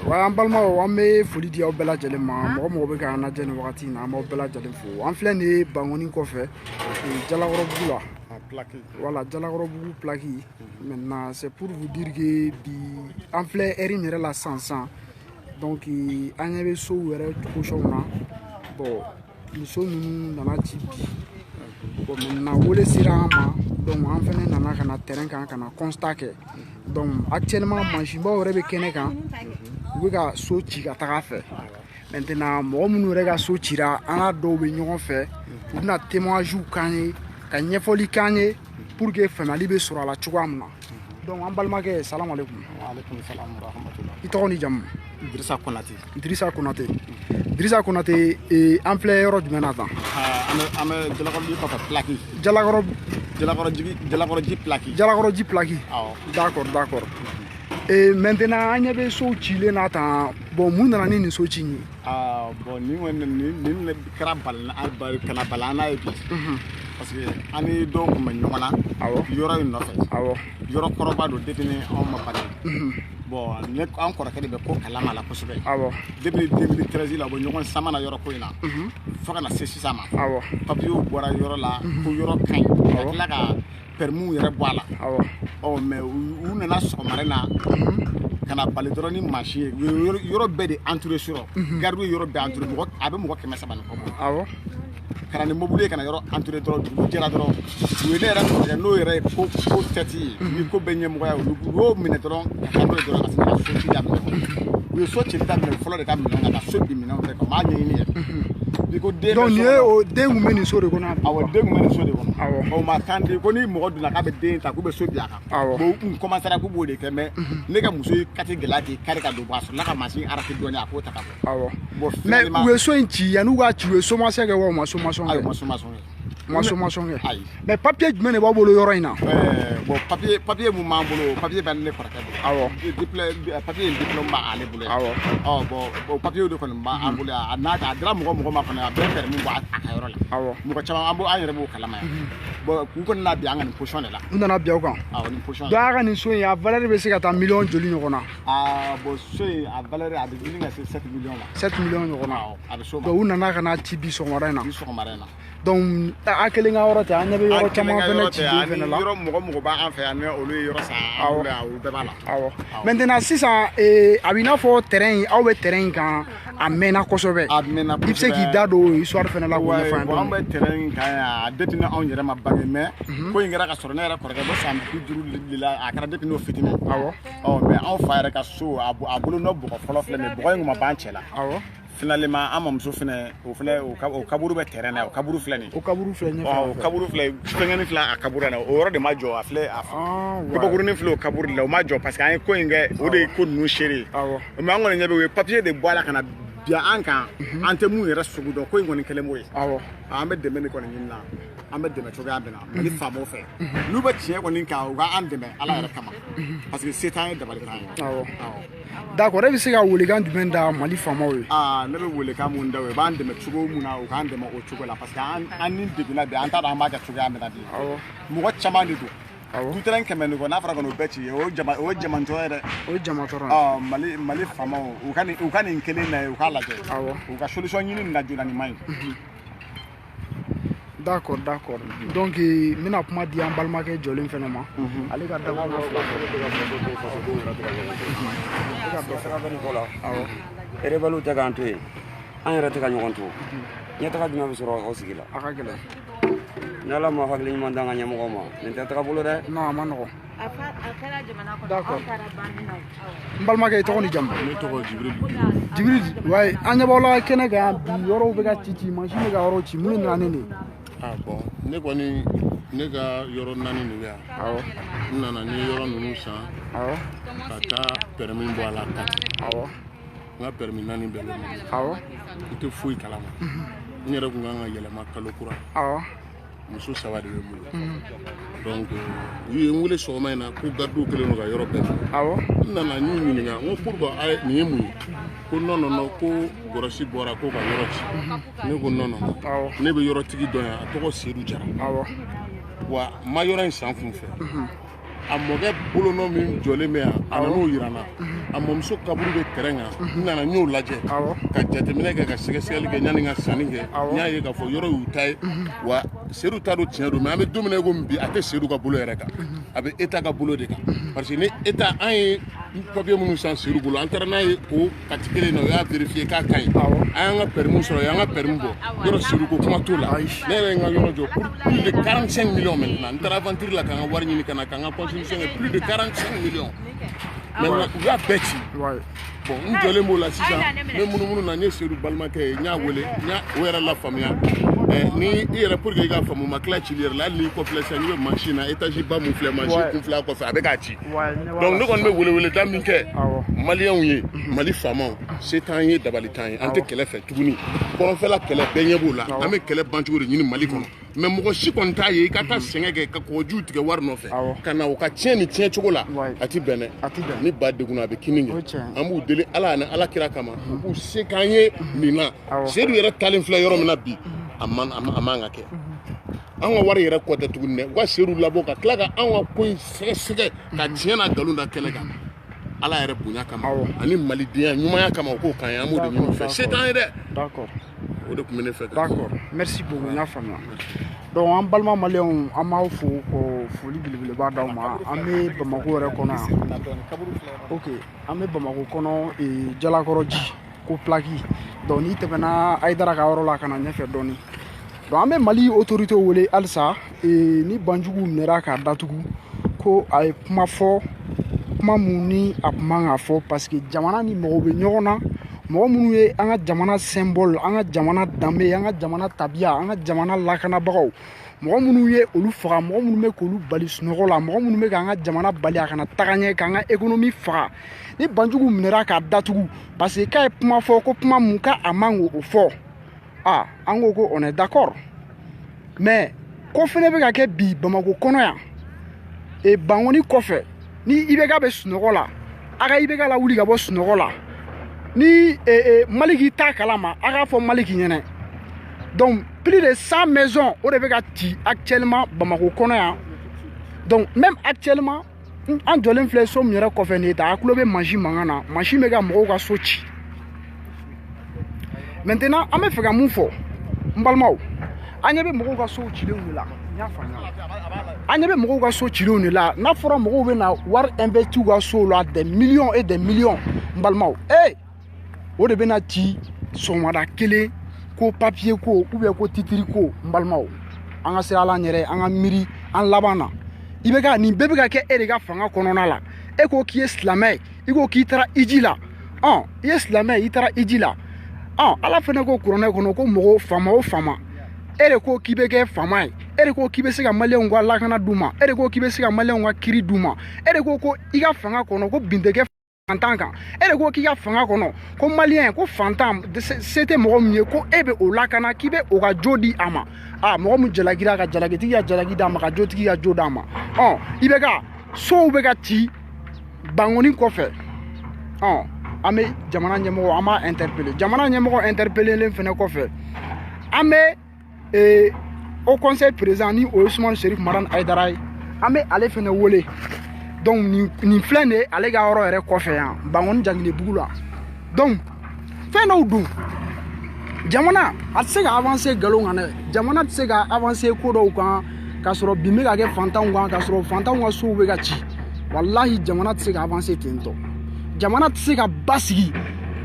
wa an balima an bɛ foli di aw bɛɛ lajɛlen ma mɔgɔ mɔgɔ bɛ ka an lajɛ nin wagati in na an b'aw bɛɛ lajɛlen fo an filɛ nin ye Bangoni kɔfɛ Dialokoriji la voilà Dialokoriji plaki maintenant c'est pour vous dire que bi an filɛ heure in yɛrɛ la sisan donc an ɲɛ bɛ sow yɛrɛ position na bon muso ninnu nana ci bi bon maintenant wele sera an ma donc an fɛnɛ nana ka na terrain kan ka na constat kɛ donc actuellement mansinbaw yɛrɛ bɛ kɛnɛ kan u bɛ ka so ci ka taga fɛ maintenant mɔgɔ minnu yɛrɛ ka so cira an n'a dɔw bɛ ɲɔgɔn fɛ u bɛna témoignages k'an ye ka ɲɛfɔli k'an ye pour que faamuyali bɛ sɔrɔ a la cogoya min na donc an balimakɛ salamu aleykum. Waaleykum salam wa rahmatulah. I tɔgɔ ni jamu. Dirisa Konate. Dirisa Konate. Dirisa Konate an filɛ yɔrɔ jumɛn na tan. An bɛ Dialokoriji kɔfɛ plaki. Dialokoriji plaki. Dialokoriji plaki. Awɔ. D'accord. Maintenant an ɲɛ bɛ sow cilen na tan bon mun nana ni nin so ci in ye. Bon nin kɛra kana bala an n'a ye bi. Parce que an ni dɔw tun bɛ ɲɔgɔn na yɔrɔ in nɔfɛ. Yɔrɔ kɔrɔba don depuis ni anw ma bange. Bon an kɔrɔkɛ de bɛ ko kalama la kosɛbɛ. Depuis 2013 la u bɛ ɲɔgɔn sama na yɔrɔ ko in na fo ka na se sisan ma. Papiyew bɔra yɔrɔ la ko yɔrɔ ka ɲi ka tila ka permis yɛrɛ bɔ a la. Mais u nana sɔgɔmada in na ka na bali dɔrɔn ni mansin ye u ye yɔrɔ bɛɛ de entouré surɔ gardiw ye yɔrɔ bɛɛ entouré a bɛ mɔgɔ 300 ni kɔ bɔ. Kana ni mobile kana yɔrɔ entouré dɔrɔn dugu jɛra dɔrɔn u ye ne yɛrɛ minɛ n'o yɛrɛ ye ko tɛti ye ni ko bɛ ɲɛmɔgɔya u y'o minɛ dɔrɔn ka taa n'o ye dɔrɔn ka se ka so ci daminɛ u ye so cili daminɛ fɔlɔ de ka minɛn ka so bi minɛnw fɛ ka m'a ɲɛɲini yɛrɛ. Donc nin ye o den kun bɛ nin so de kɔnɔ. Awɔ den kun bɛ nin so de kɔnɔ. O ma kan de ko ni mɔgɔ donna k'a bɛ den ta k'u bɛ so bi a kan. Bon u kun commencera k'u b'o de kɛ mais ne ka muso ye kati gɛlɛya k'i kari ka don bɔ a sɔrɔ n'a ka mansin arrêté dɔɔnin a k'o ta ka bɔ. Mais u ye so in ci yanni u k'a ci u ye sommation kɛ wa u ma sommation kɛ. Ayi u ma sommation kɛ. Ma sommation kɛ. Ayi. Mais papier jumɛn de b'a bolo yɔrɔ in na. Bon papier mun b'an bolo papier bɛ ne kɔrɔkɛ bolo. Papier in diplôme b'ale bolo. Bon o papier de kɔni b'an bolo a dira mɔgɔ ma fana a bɛɛ permis bɔ a ka yɔrɔ la. Mɔgɔ caman an yɛrɛ b'o kalama yan. Bon k'u kɔni na bi an ka nin position de la. U nana bi aw kan. Nin position. Donc a ka nin so in a valeur bɛ se ka taa miliyɔn joli ɲɔgɔn na. Bon so in a valeur a bɛ ɲini ka se 7 millions ma. 7 millions ɲɔgɔn na. A bɛ so ma. Donc u nana ka na ci bi sɔgɔmada in na. Bi sɔgɔmada in na. Donc a kelen ka yɔrɔ tɛ an ɲɛ bɛ yɔrɔ caman fɛnɛ ci fɛnɛ la. Yɔrɔ mɔgɔ b'an fɛ yan ni olu ye yɔrɔ san an bolo yan o bɛɛ b'a la. Maintenant sisan a b'i n'a fɔ terrain in aw bɛ terrain in kan a mɛnna kosɛbɛ. A mɛnna kosɛbɛ. I bɛ se k'i da don histoire fɛnɛ la k'o ɲɛfɔ an ye. An bɛ terrain in kan yan depuis ni anw yɛrɛ ma bange mais ko in kɛra ka sɔrɔ ne yɛrɛ kɔrɔkɛ bɛ san 50 de la a kɛra depuis n'o fitinin. Mais anw fa yɛrɛ ka so a bolo n'o bɔgɔ fɔlɔ filɛ nin ye bɔgɔ in kun ma ban cɛ la. Finalement an mamuso fɛnɛ o kaburu bɛ terrain na o kaburu filɛ nin. O kaburu filɛ ɲɛfɛ. O kaburu filɛ fɛngɛnin filɛ a kaburu na o yɔrɔ de ma jɔ a filɛ kabakurunin filɛ o kaburu de la o ma jɔ parce que an ye ko in kɛ o de ye ko ninnu seere. Mais an kɔni ɲɛ bɛ o ye papier de bɔ a la ka na bin an kan an tɛ mun yɛrɛ sugu dɔn ko in kɔni kɛlen b'o ye. An bɛ dɛmɛ de kɔni ɲini na an bɛ dɛmɛ cogoya min na ni faamaw fɛ n'u bɛ tiɲɛ kɔni kan u ka an dɛmɛ ala yɛrɛ kama parce que se t'an ye dabali t'an ye. D'accord e bɛ se ka welekan jumɛn da Mali faamaw ye. Ne bɛ welekan mun da o ye u b'an dɛmɛ cogo mun na u k'an dɛmɛ o cogo la parce que an ni degunna bi an t'a dɔn an b'a kɛ cogoya min na bi mɔgɔ caman de don. Du terrain 100 nin kɔ n'a fɔra ka n'o bɛɛ ci o ye jamanatɔ ye dɛ. O ye jamanatɔ ye. Mali faamaw u ka nin kelen na ye u k'a lajɛ u ka solution ɲini nin na joona nin man ɲi. D'accord. Donc n bɛna kuma di an balimakɛ jɔlen fɛnɛ ma ale ka da kɔnɔ fila rebelle tɛ k'an to yen an yɛrɛ tɛ ka ɲɔgɔn to ɲɛtaga jumɛn bɛ sɔrɔ o sigi la. A ka gɛlɛn ni ala ma hakili ɲuman d'an ka ɲɛmɔgɔw ma nin tɛ taga bolo dɛ. Non a ma nɔgɔn. D'accord n balimakɛ i tɔgɔ ni jamu. Ne tɔgɔ Jibirili. Wayi an ɲɛ b'aw la kɛnɛ kan bi yɔrɔw bɛ ka ci mansin bɛ ka yɔrɔ ci mun de nana ni nin ye. Bon ne kɔni ne ka yɔrɔ 4 de bɛ yan. N nana ni yɔrɔ ninnu san ka taa permis bɔ a la kati. N ka permis 4 bɛɛ bɛ n bolo. N tɛ foyi kalama. N yɛrɛ tun kan ka yɛlɛma kalo kura. Muso 3 de bɛ n bolo. Donc u ye n wele sɔgɔma in na ko gardiw kɛlen don ka yɔrɔ bɛɛ fɔ. N nana n y'u ɲininka n ko pourquoi nin ye mun ye ko non ko gɔrɔsi bɔra ko ka yɔrɔ ci. Ne ko non ne bɛ yɔrɔtigi dɔn yan a tɔgɔ Seydou Jara. Wa n ma yɔrɔ in san kun fɛ. a mɔkɛ bolonɔ min jɔlen bɛ yan a nan'o yira n na a mɔmuso kaburu bɛ terrain kan n nana n y'o lajɛ ka jateminɛ kɛ ka sɛgɛsɛgɛli kɛ yanni ka sanni kɛ n y'a ye k'a fɔ yɔrɔ y'u ta ye wa seedu ta don tiɲɛ don mais an bɛ don min na komi bi a tɛ seedu ka bolo yɛrɛ kan a bɛ État ka bolo de kan parce que ni État an ye papier minnu san seedu bolo an taara n'a ye o kati kelen na o y'a vérifier k'a ka ɲi an y'an ka permis sɔrɔ y'an ka permis bɔ yɔrɔ seedu ko kuma t'o la ne yɛrɛ ye n ka yɔrɔ jɔ pour plus de 45 millions maintenant n taara aventure la k'an ka wari ɲini ka na k'an ka constitution kɛ plus de 45 millions maintenant u y'a bɛɛ ci bon n jɔlen b'o la sisan n bɛ munumunu na n ye seedu balimakɛ ye n y'a wele n y'a o yɛrɛ la faamuya ni i yɛrɛ pour que i k'a faamu ma tila cili yɛrɛ la hali n'i kɔfilɛ sisan n'i bɛ mansin na étage ba mun filɛ mansin kun fila kɔfɛ a bɛ k'a ci donc ne kɔni bɛ weleweleda min kɛ maliyɛnw ye mali faamaw se t'an ye dabali t'an ye an tɛ kɛlɛ fɛ tuguni kɔrɔnfɛla kɛlɛ bɛɛ ɲɛ b'o la an bɛ kɛlɛ bancogo de ɲini mali kɔnɔ mais mɔgɔ si kɔni t'a ye i ka taa sɛgɛn kɛ ka kɔgɔjiw tigɛ wari nɔfɛ ka na o ka tiɲɛ ni tiɲɛ cogo la a ti bɛn dɛ ni ba degunna a bɛ kini kɛ an b'u deli ala ani ala kira kama u b'u se k'an ye nin na seedu yɛrɛ talen filɛ yɔrɔ min na bi a man ka kɛ an ka wari yɛrɛ kɔ tɛ tuguni dɛ u ka seedu labɔ ka tila ka an ka ko in sɛgɛsɛgɛ ka tiɲɛ n'a nkalon da kɛlɛ kan ala yɛrɛ bonya kama ani malidenya ɲumanya kama o k'o kan ye an b'o de ɲini u fɛ se t'an ye dɛ o de tun bɛ ne fɛ d'accord merci beaucoup n y'a faamuya donc an balima maliyɛnw an b'aw fo ko foli belebeleba d'aw ma an bɛ bamako yɛrɛ kɔnɔ yan ok an bɛ bamako kɔnɔ Dialokoridji ko plaki donc n'i tɛmɛna Ayidara ka yɔrɔ la ka na ɲɛfɛ dɔɔni donc an bɛ Mali autorité wele halisa ni banjugu minɛra k'a datugu ko a ye kuma fɔ kuma mun ni a kun man ka fɔ parce que jamana ni mɔgɔw bɛ ɲɔgɔn na mɔgɔ minnu ye an ka jamana symbole an ka jamana danbe an ka jamana tabiya an ka jamana lakanabagaw mɔgɔ minnu ye olu faga mɔgɔ minnu bɛ k'olu bali sunɔgɔ la mɔgɔ minnu bɛ k'an ka jamana bali a kana taga ɲɛ k'an ka économie faga ni banjugu minɛra k'a datugu parce que k'a ye kuma fɔ ko kuma mun ka a man k'o fɔ an ko ko on est d'accord mais ko fɛnɛ bɛ ka kɛ bi Bamako kɔnɔ yan bangoni kɔfɛ ni IBK bɛ sunɔgɔ la a ka IBK lawuli ka bɔ sunɔgɔ la ni Maliki t'a kalama a k'a fɔ Maliki ɲɛna donc plus de 100 maisons o de bɛ ka ci actuellement Bamako kɔnɔ yan donc même actuellement an jɔlen filɛ so min yɛrɛ kɔfɛ nin ye ta a tulo bɛ mansin mankan na mansin bɛ ka mɔgɔw ka so ci maintenant an bɛ fɛ ka mun fɔ n balimaw an ɲɛ bɛ mɔgɔw ka so cilenw de la n y'a faamuya an ɲɛ bɛ mɔgɔw ka so cilenw de la n'a fɔra mɔgɔw bɛ na wari investir u ka so la des millions et des millions n balimaw o de bɛ na ci sɔgɔmada kelen ko papier ko ou bien ko titiri ko n balimaw an ka sira an yɛrɛ an ka miiri an laban na i bɛ ka nin bɛɛ bɛ ka kɛ e de ka fanga kɔnɔna la e ko k'i ye silamɛ i ko k'i taara iji la i ye silamɛ i taara iji la ala fana ko kuranɛ kɔnɔ ko mɔgɔ faama o faama e de ko k'i bɛ kɛ faama ye e de ko k'i bɛ se ka maliyɛnw ka lakana d'u ma e de ko k'i bɛ se ka maliyɛnw ka kiiri d'u ma e de ko ko i ka fanga kɔnɔ ko bin tɛ kɛ fantan kan e de ko k'i ka fanga kɔnɔ ko maliyɛn ko fantan se tɛ mɔgɔ min ye ko e bɛ o lakana k'i bɛ o ka jo di a ma mɔgɔ min jalakira ka jalakitigi ka jalaki d'a ma ka jotigi ka jo d'a ma i bɛ ka sow bɛ ka ci bangoni kɔfɛ an bɛ jamana ɲɛmɔgɔ an b'a interpeller jamana ɲɛmɔgɔ interpellelen fɛnɛ kɔfɛ an bɛ au conseil président ni o ye Usumani Serif Marane Ayidara ye an bɛ ale fɛnɛ wele donc nin filɛ nin ye ale ka yɔrɔ yɛrɛ kɔfɛ yan bangoni Janginebugu la donc fɛn dɔw dun jamana a tɛ se ka avancer nkalon kan dɛ jamana tɛ se ka avancer ko dɔw kan k'a sɔrɔ bin bɛ ka kɛ fantanw kan k'a sɔrɔ fantanw ka sow bɛ ka ci walahi jamana tɛ se ka avancer ten tɔ jamana tɛ se ka basigi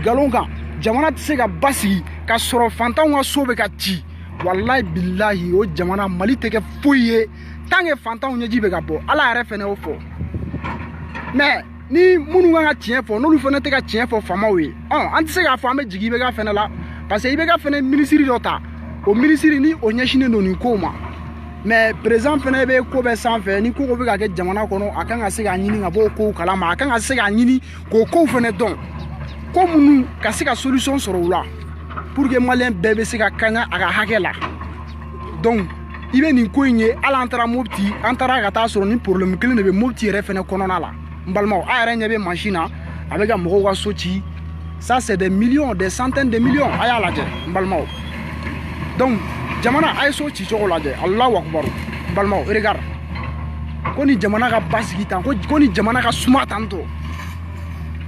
nkalon kan jamana tɛ se ka basigi k'a sɔrɔ fantanw ka so bɛ ka ci walahi bilahi o jamana Mali tɛ kɛ foyi ye tant que fantanw ɲɛji bɛ ka bɔ ala yɛrɛ fɛnɛ y'o fɔ mais ni minnu kan ka tiɲɛ fɔ n'olu fɛnɛ tɛ ka tiɲɛ fɔ faamaw ye an tɛ se k'a fɔ an bɛ jigin IBK fɛnɛ la parce que IBK fɛnɛ minisiri dɔ ta o minisiri ni o ɲɛsinnen don nin kow ma mais président fɛnɛ bɛ ko bɛɛ sanfɛ ni ko bɛ ka kɛ jamana kɔnɔ a kan ka se k'a ɲini ka bɔ o kow kalama a kan ka se k'a ɲini k'o kow fɛnɛ dɔn ko minnu ka se ka solution sɔrɔ u la pour que maliyɛn bɛɛ bɛ se ka kaɲa a ka hakɛ la donc i bɛ nin ko in ye hali an taara Mopti an taara ka taa sɔrɔ ni problème kelen de bɛ Mopti yɛrɛ fɛnɛ kɔnɔna la n balimaw a yɛrɛ ɲɛ bɛ mansin na a bɛ ka mɔgɔw ka so ci ça c'est des millions des centaines de millions a y'a lajɛ n balimaw donc jamana a ye so ci cogo lajɛ Allahu Akbar n balimaw regarde ko ni jamana ka basigi tan ko ni jamana ka suma tan to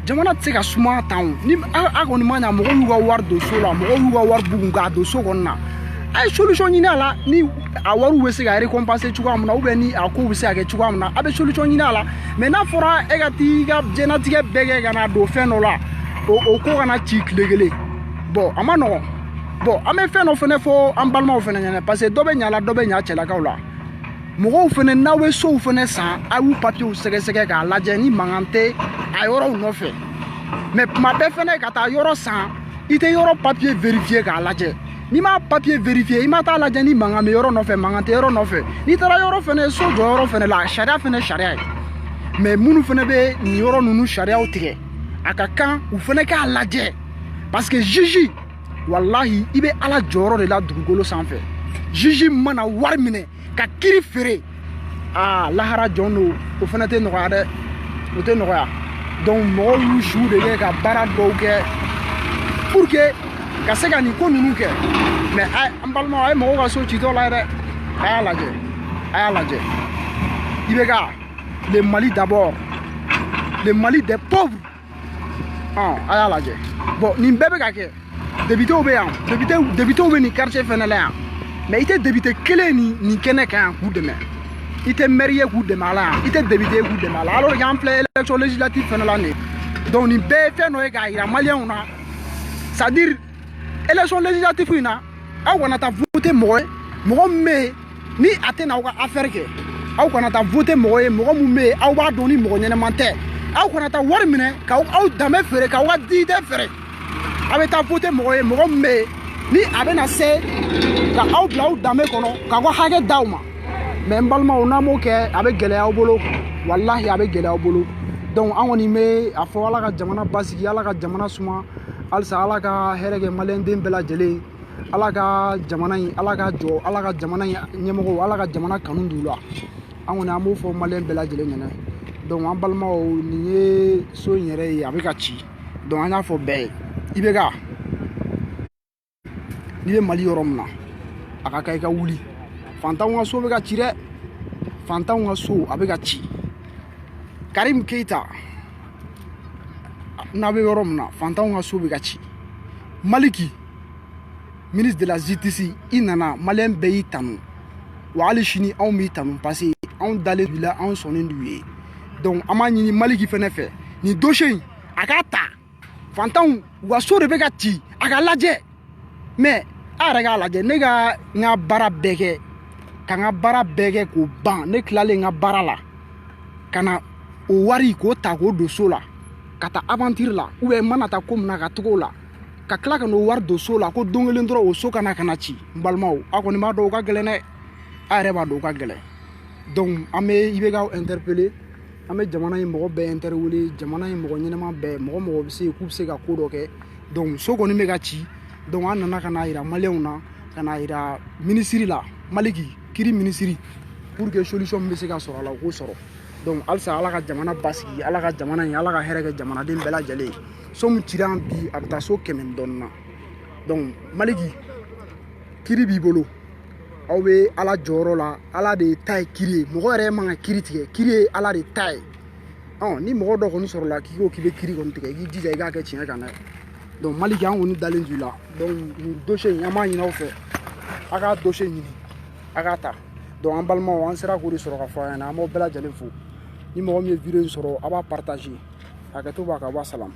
jamana tse ka suma tan ni a ko ni ma nya mɔgɔ y'u ka wari don so la mɔgɔ y'u ka wari bugun ka don so kɔnɔ a ye solution ɲini a la ni a wariw bɛ se ka récompenser cogoya min na ou bien ni a kow bɛ se ka kɛ cogoya min na a bɛ solution ɲini a la mais n'a fɔra e ka t'i ka diɲɛlatigɛ bɛɛ kɛ ka na don fɛn dɔ la o ko kana ci tile kelen bon a ma nɔgɔn bon an bɛ fɛn dɔ fɛnɛ fɔ an balimaw fɛnɛ ɲɛna parce que dɔ bɛ ɲa la dɔ bɛ ɲa cɛlakaw la mɔgɔw fɛnɛ n'aw bɛ sow fɛnɛ san a y'u papiyew sɛgɛsɛgɛ k'a lajɛ ni mankan tɛ a yɔrɔw nɔfɛ mais tuma bɛɛ fɛnɛ ka taa yɔrɔ san i tɛ yɔrɔ papiye vérifier k'a lajɛ n'i ma papiye vérifier i ma taa lajɛ ni mankan bɛ yɔrɔ nɔfɛ mankan tɛ yɔrɔ nɔfɛ n'i taara yɔrɔ fɛnɛ so jɔ yɔrɔ fɛnɛ la sariya fɛnɛ sariya ye mais minnu fɛnɛ bɛ nin yɔrɔ ninnu sariyaw tigɛ a ka kan u fɛnɛ k'a lajɛ parce que juge wallahi i bɛ ala jɔyɔrɔ de la dugukolo sanfɛ juge mana wari minɛ ka kiri feere lahara jɔn don o fɛnɛ tɛ nɔgɔya dɛ o tɛ nɔgɔya donc mɔgɔw y'u siw de kɛ ka baara dɔw kɛ pour que ka se ka nin ko ninnu kɛ mais an balimaw a ye mɔgɔw ka so citɔ la ye dɛ a y'a lajɛ i bɛ ka le Mali d'abord le Mali des pauvres a y'a lajɛ bon nin bɛɛ bɛ ka kɛ députéw bɛ yan députéw bɛ nin quartier fɛnɛ la yan mais i tɛ député kelen nin kɛnɛ kan yan k'u dɛmɛ i tɛ maire ye k'u dɛmɛ a la yan i tɛ député ye k'u dɛmɛ a la alors qu'an filɛ élection législative fɛnɛ la nin donc nin bɛɛ ye fɛn dɔ ye k'a yira maliyɛnw na c'est à dire élection législative in na aw kana taa voter mɔgɔ ye mɔgɔ min bɛ yen ni a tɛ n'aw ka affaire kɛ aw kana taa voter mɔgɔ ye mɔgɔ min bɛ yen aw b'a dɔn ni mɔgɔ ɲɛnɛman tɛ aw kana taa wari minɛ k'aw danbe feere k'aw ka dignité feere a bɛ taa voter mɔgɔ ye mɔgɔ min bɛ yen ni a bɛ na se ka aw bila aw danbe kɔnɔ k'aw ka hakɛ d'aw ma mais n balimaw n'an m'o kɛ a bɛ gɛlɛya aw bolo walahi a bɛ gɛlɛya aw bolo donc an kɔni bɛ a fɔ ala ka jamana basigi ala ka jamana suma halisa ala ka hɛrɛ kɛ maliyɛnden bɛɛ lajɛlen ala ka jamana in ala ka jɔ ala ka jamana in ɲɛmɔgɔw ala ka jamana kanu d'u la an kɔni an b'o fɔ maliyɛn bɛɛ lajɛlen ɲɛna donc an balimaw nin ye so in yɛrɛ ye a bɛ ka ci donc an y'a fɔ bɛɛ ye i bɛ ka n'i bɛ Mali yɔrɔ min na a ka kan i ka wuli fantanw ka so bɛ ka ci dɛ fantanw ka so a bɛ ka ci Karim Keita n'a bɛ yɔrɔ min na fantanw ka so bɛ ka ci Maliki ministre de la justice i nana maliyɛn bɛɛ y'i tanu wa hali sini anw b'i tanu parce que anw dalen d'u la anw sɔnnen d'u ye donc an b'a ɲini Maliki fɛnɛ fɛ nin dossier in a k'a ta fantanw u ka so de bɛ ka ci a ka lajɛ mais a yɛrɛ k'a lajɛ ne ka n ka baara bɛɛ kɛ ka n ka baara bɛɛ kɛ k'o ban ne tilalen n ka baara la ka na o wari k'o ta k'o don so la ka taa aventure la ou bien n mana taa ko min na ka togo la ka tila ka n'o wari don so la ko don kelen dɔrɔn o so kana ka na ci n balimaw a kɔni b'a dɔn o ka gɛlɛn dɛ a yɛrɛ b'a dɔn o ka gɛlɛn donc an bɛ IBK interpeller an bɛ jamana in mɔgɔ bɛɛ interpeller jamana in mɔgɔ ɲɛnɛma bɛɛ mɔgɔ bɛ se k'u bɛ se ka ko dɔ kɛ donc so kɔni bɛ ka ci donc an nana ka n'a yira maliyɛnw na ka n'a yira ministre la Maliki kiri ministre pour que solution min bɛ se ka sɔrɔ a la o k'o sɔrɔ donc halisa ala ka jamana basigi ala ka jamana in ala ka hɛrɛ kɛ jamanaden bɛɛ lajɛlen ye so min cira an bi a bɛ taa so 100 dɔɔnin na donc Maliki kiri b'i bolo aw bɛ ala jɔyɔrɔ la ala de ta ye kiri ye mɔgɔ yɛrɛ man ka kiri tigɛ kiri ye ala de ta ye ni mɔgɔ dɔ kɔni sɔrɔla k'i ko k'i bɛ kiri kɔni tigɛ i k'i jija i k'a kɛ tiɲɛ kan dɛ donc Maliki an kɔni dalen d'u la donc nin dossier in an b'a ɲini aw fɛ a k'a dossier ɲini a k'a ta donc an balimaw an sera k'o de sɔrɔ ka fɔ a ɲɛna an b'aw bɛɛ lajɛlen fo ni mɔgɔ min ye video in sɔrɔ a b'a partager hakɛto b'a kan wa salam